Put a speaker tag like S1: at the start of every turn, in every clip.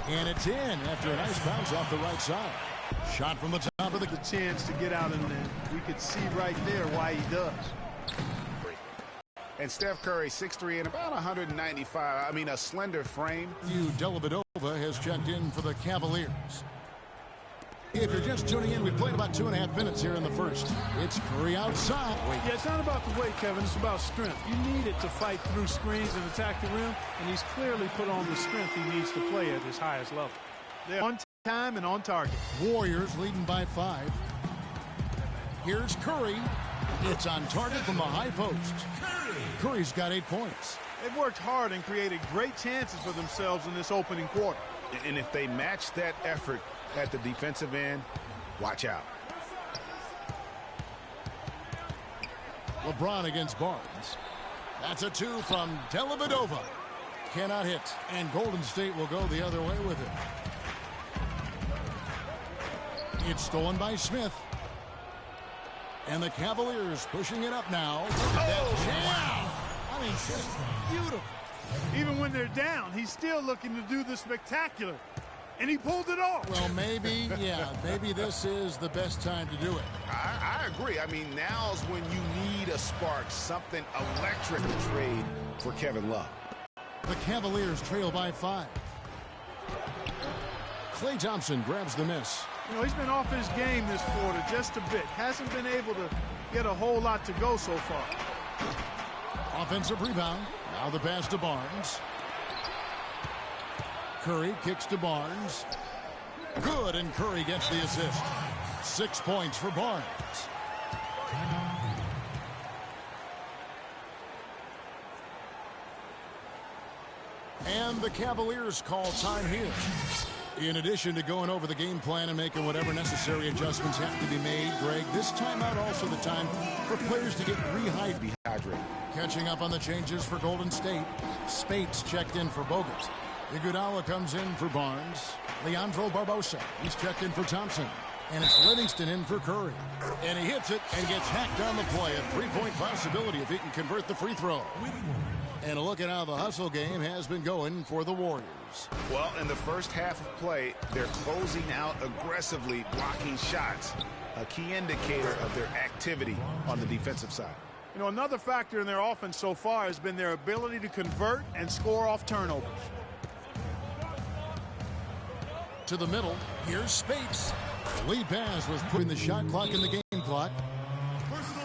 S1: And it's in after a nice bounce off the right side. Shot from the top of the
S2: chance to get out, and we could see right there why he does.
S3: And Steph Curry, 6'3" and about 195. I mean, a slender frame.
S1: Dellavedova has checked in for the Cavaliers. If you're just tuning in, we played about 2.5 minutes here in the first. It's Curry outside.
S2: Yeah, it's not about the weight, Kevin. It's about strength. You need it to fight through screens and attack the rim, and he's clearly put on the strength he needs to play at his highest level. They're on time and on target.
S1: Warriors leading by 5. Here's Curry. It's on target from the high post. Curry's got 8 points.
S2: They've worked hard and created great chances for themselves in this opening quarter.
S3: And if they match that effort at the defensive end, watch out.
S1: LeBron against Barnes. That's a 2 from Dellavedova. Cannot hit. And Golden State will go the other way with it. It's stolen by Smith. And the Cavaliers pushing it up now. Wow. I mean, just beautiful.
S2: Even when they're down, he's still looking to do the spectacular. And he pulled it off.
S1: Well, maybe, yeah, maybe this is the best time to do it.
S3: I agree. I mean, now's when you need a spark, something electric to trade for Kevin Love.
S1: The Cavaliers trail by 5. Klay Thompson grabs the miss.
S2: You know, he's been off his game this quarter just a bit. Hasn't been able to get a whole lot to go so far.
S1: Offensive rebound. Now the pass to Barnes. Curry kicks to Barnes. Good, and Curry gets the assist. 6 points for Barnes. And the Cavaliers call time here. In addition to going over the game plan and making whatever necessary adjustments have to be made, Greg, this timeout also the time for players to get rehydrated. Catching up on the changes for Golden State. Spates checked in for Bogut. Iguodala comes in for Barnes. Leandro Barbosa, he's checked in for Thompson. And it's Livingston in for Curry. And he hits it and gets hacked on the play. A 3-point possibility if he can convert the free throw. And a look at how the hustle game has been going for the Warriors.
S3: Well, in the first half of play, they're closing out aggressively, blocking shots. A key indicator of their activity on the defensive side.
S2: You know, another factor in their offense so far has been their ability to convert and score off turnovers.
S1: To the middle, here's Spates. The lead pass was putting the shot clock in the game clock.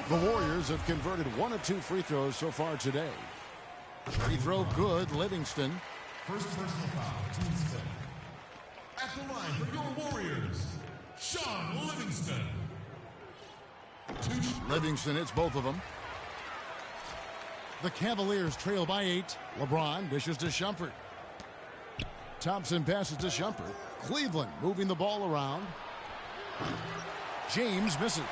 S1: The Warriors have converted 1 of 2 free throws so far today. Free throw good, Livingston.
S4: First personal foul, team's fifth. At the line for your Warriors, Shaun Livingston.
S1: Livingston hits both of them. The Cavaliers trail by 8. LeBron dishes to Shumpert. Thompson passes to Shumpert. Cleveland moving the ball around. James misses.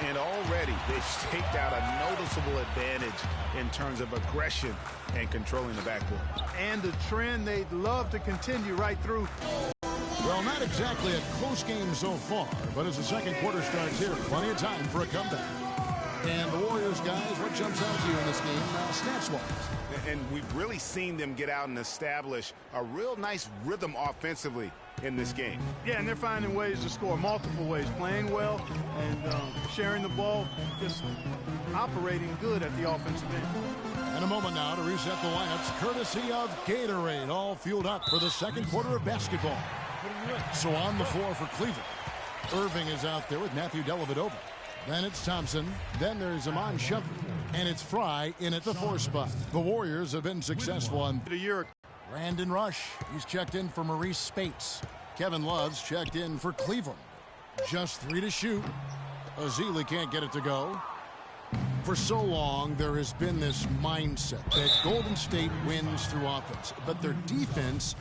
S3: And already they've staked out a noticeable advantage in terms of aggression and controlling the backcourt.
S2: And a trend they'd love to continue right through.
S1: Well, not exactly a close game so far, but as the second quarter starts here, plenty of time for a comeback. And the Warriors, guys, what jumps out to you in this game, stats-wise?
S3: And we've really seen them get out and establish a real nice rhythm offensively in this game.
S2: Yeah, and they're finding ways to score multiple ways, playing well and sharing the ball, just operating good at the offensive end.
S1: In a moment now to reset the lineups, courtesy of Gatorade, all fueled up for the second quarter of basketball. So on the floor for Cleveland, Irving is out there with Matthew Dellavedova. Then it's Thompson. Then there's Iman Shumpert. And it's Fry in at the 4 spot. The Warriors have been successful on
S2: the year.
S1: Brandon Rush. He's checked in for Maurice Spates. Kevin Love's checked in for Cleveland. Just 3 to shoot. Ezeli can't get it to go. For so long, there has been this mindset that Golden State wins through offense. But their defense,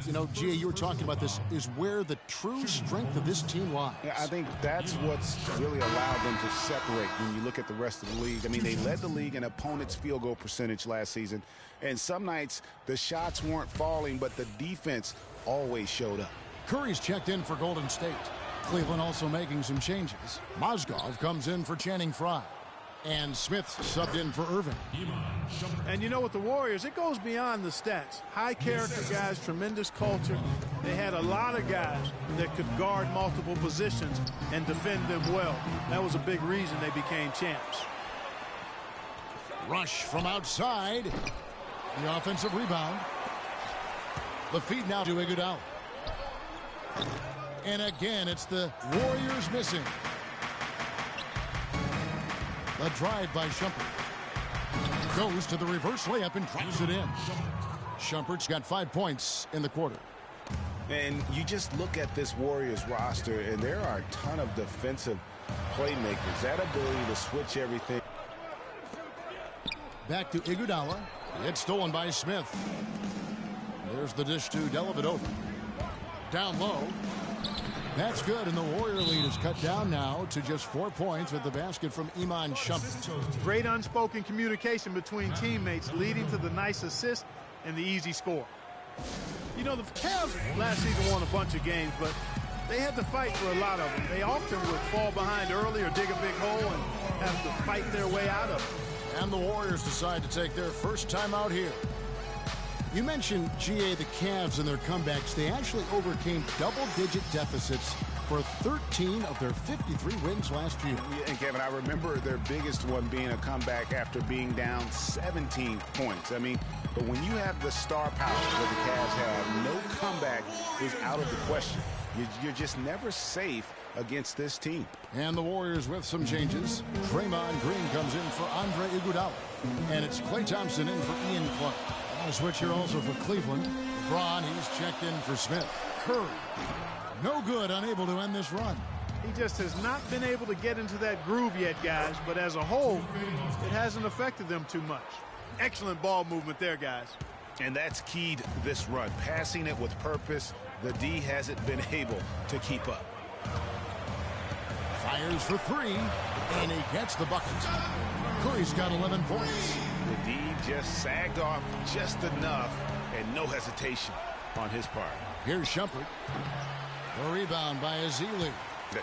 S1: you know, Gia, you were talking about this, is where the true strength of this team lies.
S3: Yeah, I think that's what's really allowed them to separate when you look at the rest of the league. I mean, they led the league in opponents' field goal percentage last season. And some nights, the shots weren't falling, but the defense always showed up.
S1: Curry's checked in for Golden State. Cleveland also making some changes. Mozgov comes in for Channing Frye. And Smith subbed in for Irving.
S2: And you know, with the Warriors, it goes beyond the stats. High character guys, tremendous culture. They had a lot of guys that could guard multiple positions and defend them well. That was a big reason they became champs.
S1: Rush from outside. The offensive rebound. The feed now to Iguodala. And again, it's the Warriors missing. The drive by Shumpert. Goes to the reverse layup and drops it in. Shumpert's got 5 points in the quarter.
S3: And you just look at this Warriors roster, and there are a ton of defensive playmakers. That ability to switch everything.
S1: Back to Iguodala. It's stolen by Smith. There's the dish to Dellavedova. Down low. That's good, and the Warrior lead is cut down now to just 4 points with the basket from Iman Shumpert.
S2: Great unspoken communication between teammates, leading to the nice assist and the easy score. You know, the Cavs last season won a bunch of games, but they had to fight for a lot of them. They often would fall behind early or dig a big hole and have to fight their way out of it.
S1: And the Warriors decide to take their first time out here. You mentioned, GA, the Cavs and their comebacks. They actually overcame double-digit deficits for 13 of their 53 wins last year.
S3: Yeah, and Kevin, I remember their biggest one being a comeback after being down 17 points. I mean, but when you have the star power that the Cavs have, no comeback is out of the question. You're just never safe against this team.
S1: And the Warriors with some changes. Draymond Green comes in for Andre Iguodala. And it's Klay Thompson in for Ian Clark. A switch here also for Cleveland. LeBron, he's checked in for Smith. Curry, no good, unable to end this run.
S2: He just has not been able to get into that groove yet, guys. But as a whole, it hasn't affected them too much. Excellent ball movement there, guys.
S3: And that's keyed this run. Passing it with purpose. The D hasn't been able to keep up.
S1: Fires for three, and he gets the bucket. Curry's got 11 points.
S3: The D just sagged off just enough, and no hesitation on his part.
S1: Here's Shumpert. The rebound by Ezeli.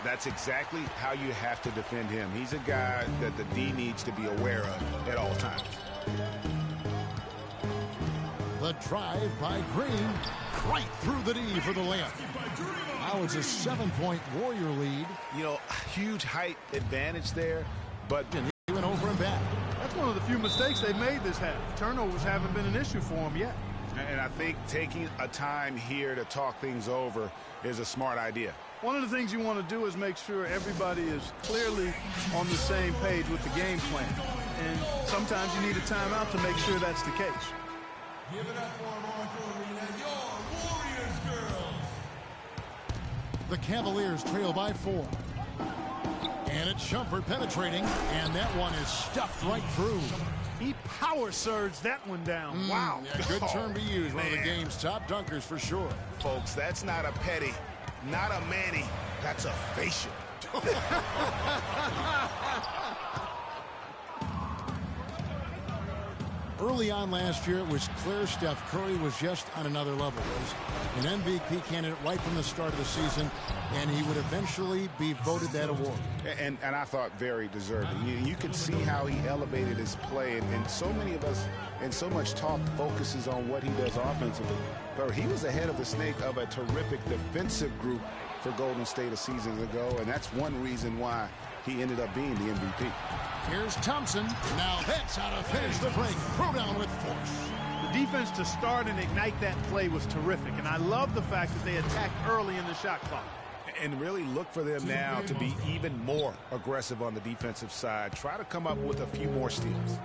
S3: That's exactly how you have to defend him. He's a guy that the D needs to be aware of at all times.
S1: The drive by Green, right through the D for the layup. Now it's a 7-point Warrior lead.
S3: You know, huge height advantage there, but
S1: he went over and back.
S2: That's one of the few mistakes they've made this half. Turnovers haven't been an issue for them yet.
S3: And I think taking a time here to talk things over is a smart idea.
S2: One of the things you want to do is make sure everybody is clearly on the same page with the game plan. And sometimes you need a timeout to make sure that's the case.
S4: Give it up for Marco Arena, your Warriors girls.
S1: The Cavaliers trail by 4. And it's Shumpert penetrating, and that one is stuffed right through.
S2: He power surged that one down. Wow.
S1: Yeah, good term to use. One of the game's top dunkers for sure.
S3: Folks, that's not a petty, not a Manny. That's a facial.
S1: Early on last year, it was clear Steph Curry was just on another level. He was an MVP candidate right from the start of the season, and he would eventually be voted that award.
S3: And I thought very deserving. You could see how he elevated his play, and so many of us, and so much talk focuses on what he does offensively. But he was ahead of the snake of a terrific defensive group for Golden State a season ago, and that's one reason why he ended up being the MVP.
S1: Here's Thompson. Now that's how to finish the break. Throw down with force.
S2: The defense to start and ignite that play was terrific, and I love the fact that they attacked early in the shot clock.
S3: And really look for them now to be even more aggressive on the defensive side. Try to come up with a few more steals.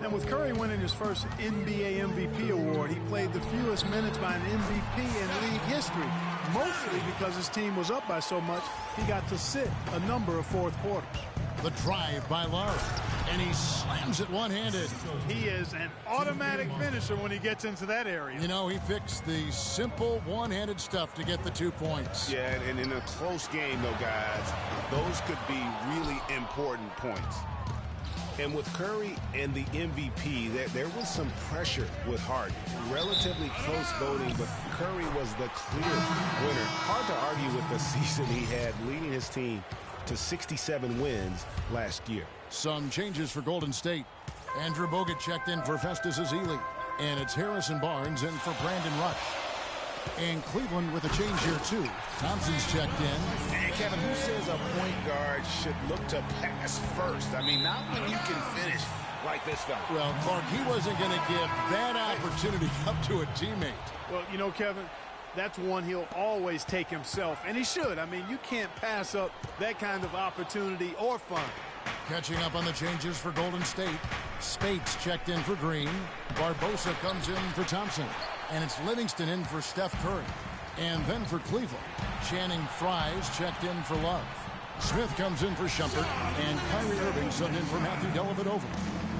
S2: And with Curry winning his first NBA MVP award, he played the fewest minutes by an MVP in league history, mostly because his team was up by so much, he got to sit a number of fourth quarters.
S1: The drive by Love, and he slams it one-handed.
S2: He is an automatic finisher when he gets into that area.
S1: You know, he picks the simple one-handed stuff to get the 2 points.
S3: Yeah, and in a close game, though, guys, those could be really important points. And with Curry and the MVP, there was some pressure with Harden. Relatively close voting, but Curry was the clear winner. Hard to argue with the season he had, leading his team to 67 wins last year.
S1: Some changes for Golden State. Andrew Bogut checked in for Festus Ezeli. And it's Harrison Barnes in for Brandon Rush. And Cleveland with a change here, too. Thompson's checked in.
S3: And Kevin, who says a point guard should look to pass first? I mean, not when you can finish like this guy.
S1: Well, Clark, he wasn't going to give that opportunity up to a teammate.
S2: Well, you know, Kevin, that's one he'll always take himself, and he should. I mean, you can't pass up that kind of opportunity or fun.
S1: Catching up on the changes for Golden State. Spates checked in for Green. Barbosa comes in for Thompson. And it's Livingston in for Steph Curry. And then for Cleveland, Channing Frye's checked in for Love. Smith comes in for Shumpert. And Kyrie Irving subbed in for Matthew Dellavedova.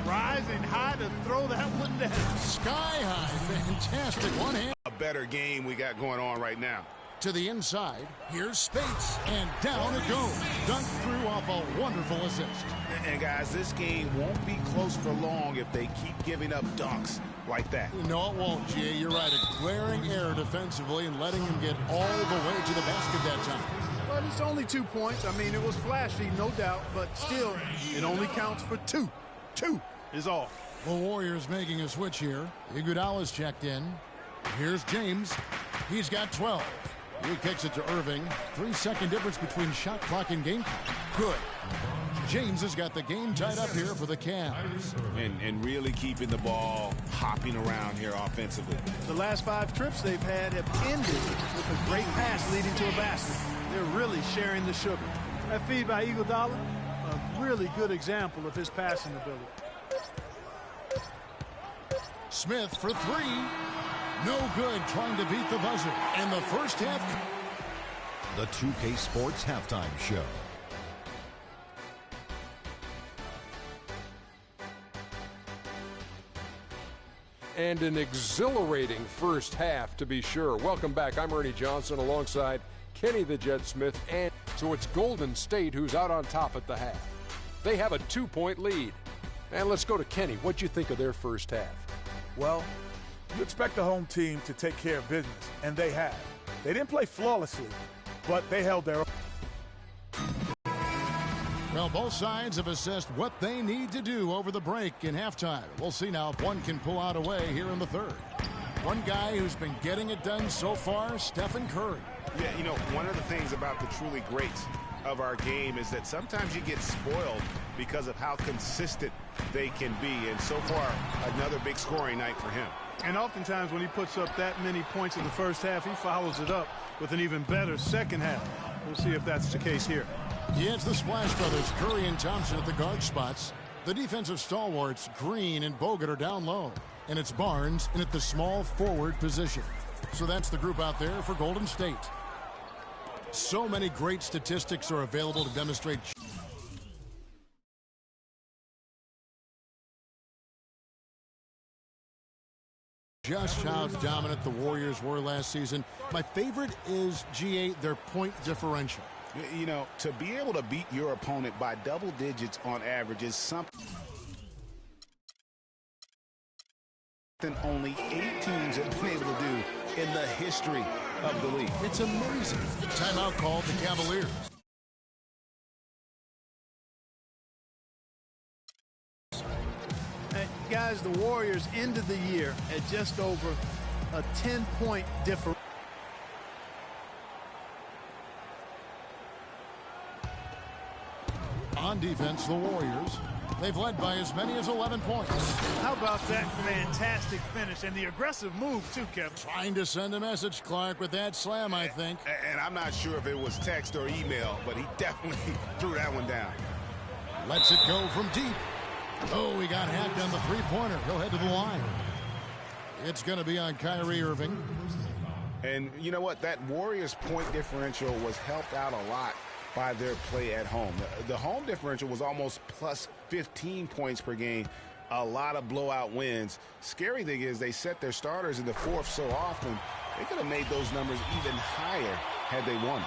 S2: Rising high to throw that one down.
S1: Sky high. Fantastic one hand.
S3: A better game we got going on right now.
S1: To the inside, here's Spates, and down it goes. Dunked through off a wonderful assist.
S3: And guys, this game won't be close for long if they keep giving up dunks like that.
S1: No, it won't, G.A. You're right. A glaring error defensively and letting him get all the way to the basket that time.
S2: But it's only 2 points. I mean, it was flashy, no doubt, but still, it only counts for 2. 2 is all.
S1: The Warriors making a switch here. Iguodala's checked in. Here's James. He's got 12. He kicks it to Irving. 3-second difference between shot clock and game clock. Good. James has got the game tied up here for the Cavs.
S3: And really keeping the ball hopping around here offensively.
S2: The last 5 trips they've had have ended with a great pass leading to a basket. They're really sharing the sugar. That feed by Iguodala, a really good example of his passing ability.
S1: Smith for 3. No good, trying to beat the buzzer. And the first half.
S5: The 2K Sports Halftime Show.
S6: And an exhilarating first half, to be sure. Welcome back. I'm Ernie Johnson alongside Kenny the Jet Smith. And so it's Golden State who's out on top at the half. They have a 2-point lead. And let's go to Kenny. What'd you think of their first half?
S7: Well, you expect the home team to take care of business, and they have. They didn't play flawlessly, but they held their own.
S1: Well, both sides have assessed what they need to do over the break in halftime. We'll see now if one can pull out away here in the third. One guy who's been getting it done so far, Stephen Curry.
S3: Yeah, you know, one of the things about the truly greats of our game is that sometimes you get spoiled because of how consistent they can be. And so far, another big scoring night for him.
S2: And oftentimes when he puts up that many points in the first half, he follows it up with an even better second half. We'll see if that's the case here.
S1: Yeah, it's the Splash Brothers, Curry and Thompson at the guard spots. The defensive stalwarts, Green and Bogut, are down low. And it's Barnes in at the small forward position. So that's the group out there for Golden State. So many great statistics are available to demonstrate just how dominant the Warriors were last season. My favorite is, G8, their point differential.
S3: You know, to be able to beat your opponent by double digits on average is something only 8 teams have been able to do in the history of the league.
S1: It's amazing. Timeout called the Cavaliers.
S2: Guys, the Warriors ended the year at just over a 10-point difference.
S1: On defense, the Warriors, they've led by as many as 11 points.
S2: How about that fantastic finish and the aggressive move, too, Kevin?
S1: Trying to send a message, Clark, with that slam, I think.
S3: And I'm not sure if it was text or email, but he definitely threw that one down.
S1: Lets it go from deep. Oh, he got hacked on the three-pointer. He'll head to the line. It's going to be on Kyrie Irving.
S3: And you know what? That Warriors point differential was helped out a lot by their play at home. The home differential was almost plus 15 points per game. A lot of blowout wins. Scary thing is they set their starters in the fourth so often, they could have made those numbers even higher had they won.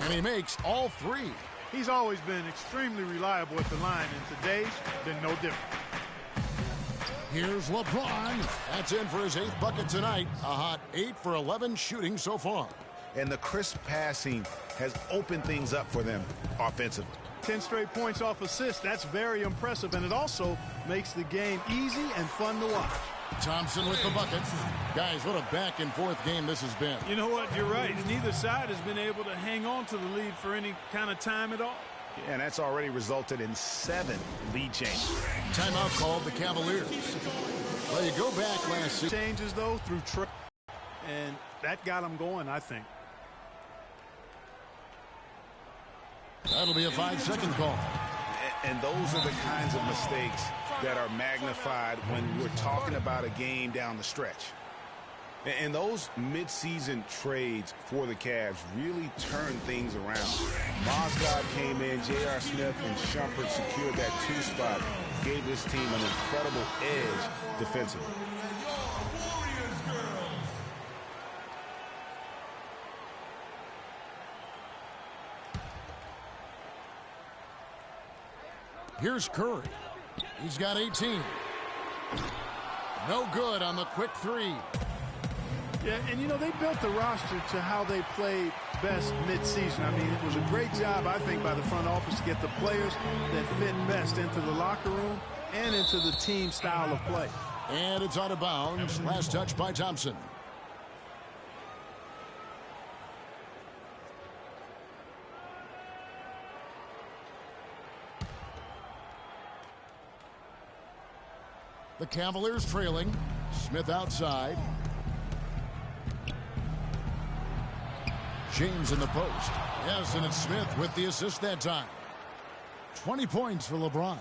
S1: And he makes all 3.
S2: He's always been extremely reliable at the line, and today's been no different.
S1: Here's LeBron. That's in for his 8th bucket tonight. A hot 8 for 11 shooting so far.
S3: and the crisp passing has opened things up for them offensively.
S2: 10 straight points off assists. That's very impressive, and it also makes the game easy and fun to watch.
S1: Thompson with the bucket. Guys, what a back-and-forth game this has been.
S2: You know what? You're right. Neither side has been able to hang on to the lead for any kind of time at all.
S3: Yeah, and that's already resulted in 7 lead changes.
S1: Timeout called the Cavaliers. Well, you go back last season.
S2: Changes, though, through trip, and that got them going, I think.
S1: That'll be a 5-second call.
S3: And those are the kinds of mistakes that are magnified when we're talking about a game down the stretch. And those midseason trades for the Cavs really turned things around. Mozgov came in, J.R. Smith and Shumpert secured that 2 spot, gave this team an incredible edge defensively.
S1: Here's Curry. He's got 18. No good on the quick 3.
S2: Yeah, and you know, they built the roster to how they played best midseason. I mean, it was a great job, I think, by the front office to get the players that fit best into the locker room and into the team style of play.
S1: And it's out of bounds. Last touch by Thompson. The Cavaliers trailing. Smith outside. James in the post. Yes, and it's Smith with the assist that time. 20 points for LeBron.